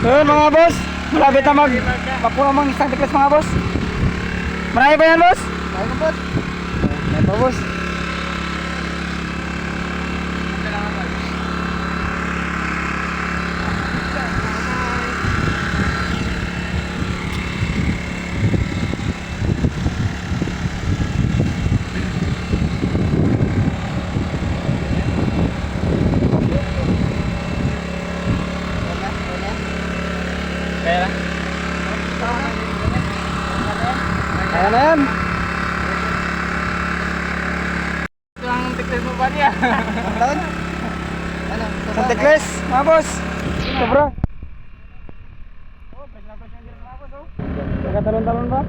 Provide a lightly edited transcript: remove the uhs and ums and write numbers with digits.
Yun mga boss, malapit na magpakuha mga isang tiklas mga boss. Marami ba yan boss? Kaya ko boss. May pa boss. Kaya? Kaya na yan. Ito ang tiklis mo ba niya? Ano? Ano? Isang tiklas mga boss. Sobra. Nakatalon-talon ba?